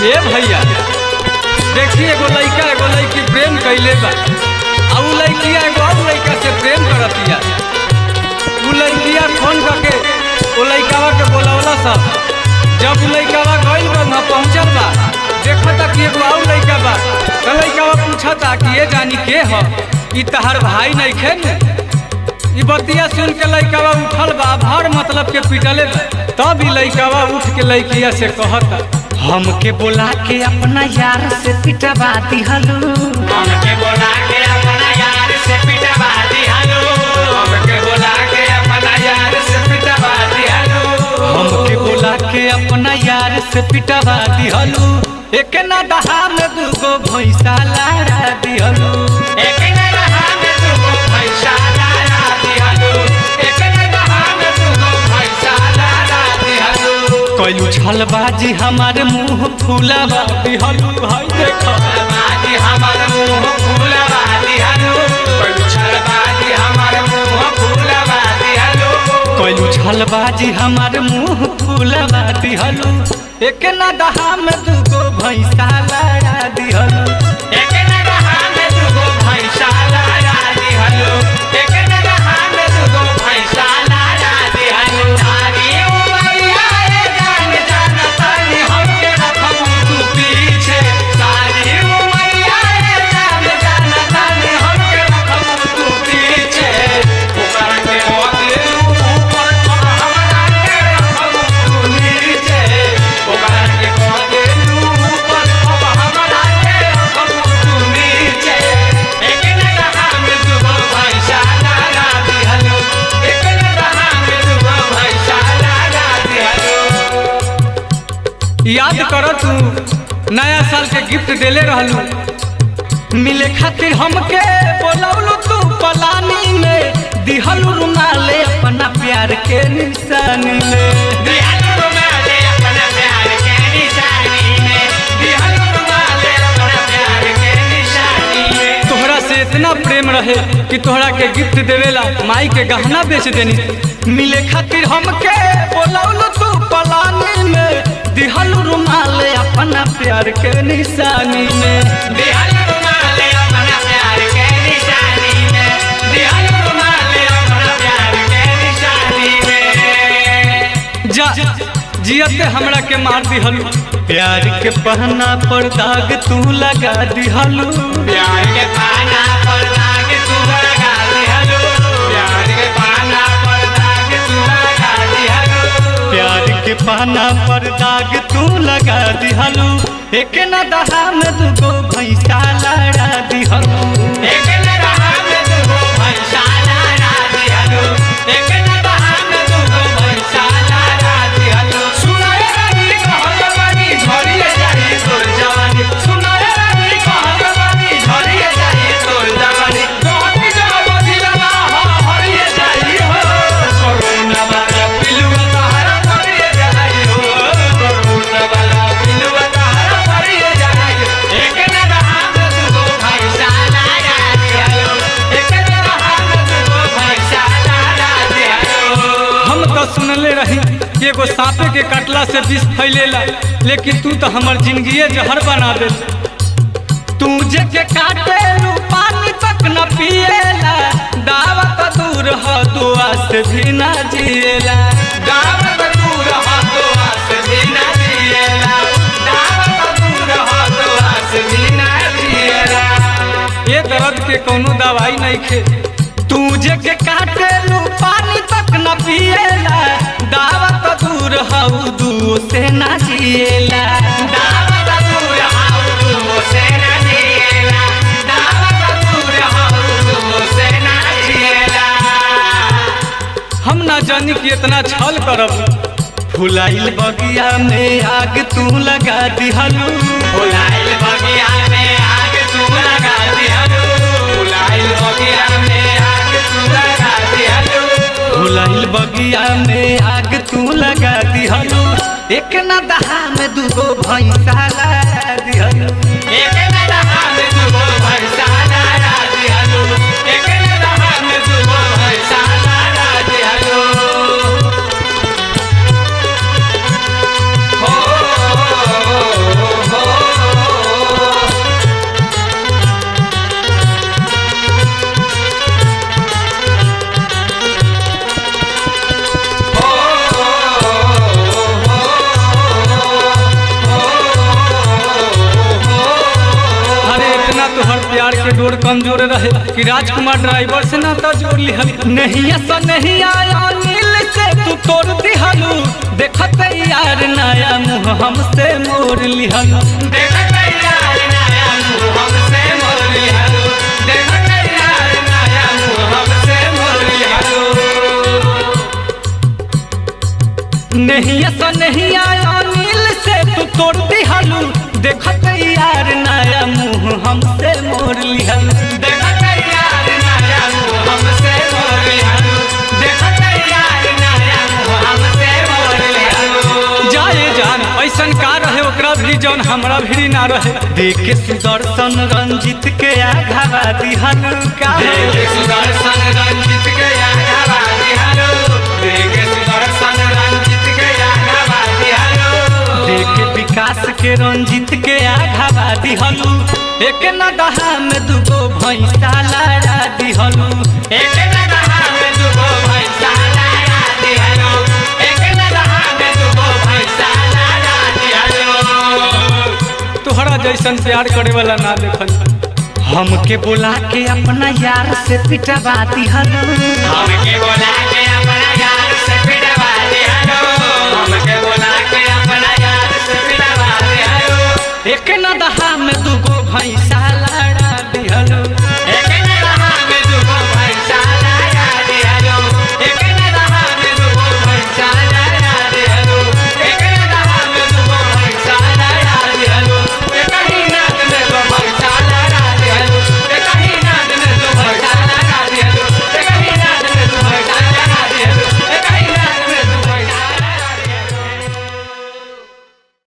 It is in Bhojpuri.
ए भैया देखिए एगो लड़का एगो लड़की प्रेम कैले बा आ उ लड़किया एगो और लड़का से प्रेम करतिया। उ लड़किया फोन करके ओ लड़कावा के बोलावला सब। जब उ लड़कावा गइल बा वहां पहुंचल बा देखता कि एगो और लड़का बा। तो लड़कावा पूछता कि ये जानी के ह ई तहार भाई नइखे न। ई बतिया सुन के लड़कावा उठल बा भर मतलब के पिटले बा। तब ई लड़कावा उठ के लड़किया से कहता हमके बोला के अपना यार से पिटवा दिहलू। हमके बोला के अपना यार से पिटवा दिहलू। हमके बोला के अपना यार से पिटवा दिहलू। हमके बोला के अपना यार से पिटवा दिहलू। एक ना दहा में दूगो भैंसा लाड़ा दिहलू। एक ना दहा में दूगो भैंसा लाड़ा दिहलू। एक ना दहा में दूगो भैंसा लाड़ा दिहलू। कइलू छलबाजी हमारे मुंह फूलवा दिहलू। भाई देखो छलबाजी हमारे मुंह फूलवा दिहलू। कइलू छलबाजी हमारे मुंह फूलवा दिहलू। कइलू छलबाजी हमारे मुंह फूलवा दिहलू। एक ना दहा में दूगो भैंसा लाड़ा दिहलू। एक ना दहा में दूगो भैंसा लाड़ा दिहलू। एक ना दहा में दूगो भैंसा लाड़ा दिहलू। सारी उमरिया रे जान जानतानी हमके रखबू तू पीछे। सारी उमरिया रे जान जानतानी हमके रखबू तू पीछे। ऊपर के ओके ऊपर हमरा के रखबू तू नीचे। ऊपर के ओके ऊपर हमरा के रखबू तू नीचे। एक ना दहा में दूगो भैंसा लाड़ा दिहलू। एक ना दहा में दूगो भैंसा लाड़ा दिहलू। याद कर तू नया साल के गिफ्ट देले रहलू। मिले खातिर हमके बोलौलू तू पलानी में। दिहलू रुमाले अपना प्यार के निशानी में। दिहलू रुमाले अपना प्यार के निशानी में। दिहलू रुमाले अपना प्यार के निशानी में। तोहरा से इतना प्रेम रहे कि तोहरा के गिफ्ट देवेला माई के गहना बेच देनी। मिले खातिर हमके बोलौलू तू पलानी में। दिहलू रुमाले अपना प्यार के निशानी में। दिहलू रुमाले अपना प्यार के निशानी में। दिहलू रुमाले अपना प्यार के निशानी में। जा जियते हमरा के मार दिहलू। प्यार के पहना पर दाग तू लगा दिहलू। प्यार के पाना पर दाग तू लगा दिहलू। प्यार के पाना पर दाग तू लगा दिहलू। प्यार के पहना पर दाग तू लगा दिहलू। एक ना दहा में दूगो भैंसा लाड़ा दिहलू। एक ना दहा में दूगो भैंसा लाड़ा दिहलू। एक ना दहा में दूगो भैंसा लाड़ा दिहलू। सुनाए रानी कहत बानी झरिए जाई तोर जवानी। सुनाए रानी कहत बानी झरिए जाई तोर जवानी। कहती जब दिलवा हरिए जाई हो। कोरोना वाला पिलुआ तहरा हरिए जाई हो। कोरोना वाला पिलुआ तहरा हरिए जाई। एक ना दहा में दूगो भैंसा लाड़ा दिहलू। एक ना दहा में दूगो भैंसा लाड़ा दिहलू। हम तो सुनले रही कि एगो सांपे के कटला से विष फैलेला, लेकिन तू तो हमर जिंदगी जहर बना दे। तू जे के काटेलू पानी तक न पिएला। दावत दूर ह दुआ से भी ना जिएला। दावत दूर हो तो आस भी ना जिएला। दावत दूर हो तो आस भी ना जिएला। ये दर्द के कोनो दवाई नहीं खे। तू जे के काटेलू पानी तक न पिएला। दावत दूर ह दुओ से ना जिएला। दावत दूर हो तो से ना जिएला। दावत दूर हो तो से ना जिएला। हम ना जानी कि इतना छल करब। फुलाइल बगिया में आग तू लगा दिहलू। फुलाइल बगिया में आग तू लगा दिहलू। फुलाइल बगिया में आग तू लगा दिहलू। फुलाइल बगिया में आग तू लगा दिहलू। एक ना दहा में दूगो भैंसा लाड़ा दिहलू। एक ना दहा में दूगो भैंसा लाड़ा दिहलू। एक ना दहा में दूगो भैंसा लाड़ा दिहलू। हो कमजोर रहे कि राजकुमार ड्राइवर से ना तो जोड़ लिहल। नहीं ऐसा नहीं आया नील से तू तोड़ दिहलू, देखत यार नया मुँह हमसे मोड़ लिहल। देखत यार नया मुँह हमसे मोड़ लिहलू, देखत यार नया मुँह हमसे मोड़ लिहलू। नहीं ऐसा नहीं आया नील से तू तोड़ दिहलू, देखत यार नया मुँह हमसे मोड़ लिहल। देखत यार नया मुँह हमसे मोड़ लिहलू, देखत यार नया मुँह हमसे मोड़ लिहलू। जाए जान ऐसन का रहे ओकरा भी जौन हमरा भी ना रहे। देखे सुदर्शन रंजित के आघावा दिहल का, देखे सुदर्शन रंजित के आघावा दिहलू, देखे सुदर्शन रंजित के आघावा दिहलू। देखे विकास के रंजित के आघावा दिहलू, एक नदहा में दुगो भैंसा लड़ा दिहलू। एक नदहा में दुगो भैंसा लड़ा दिहलू, एक नदहा में दुगो भैंसा लड़ा दिहलू। तोहरा जैसन प्यार करे वाला ना देखल। हमके बुला के अपना यार से पिटवा दिहलू, हमके बोला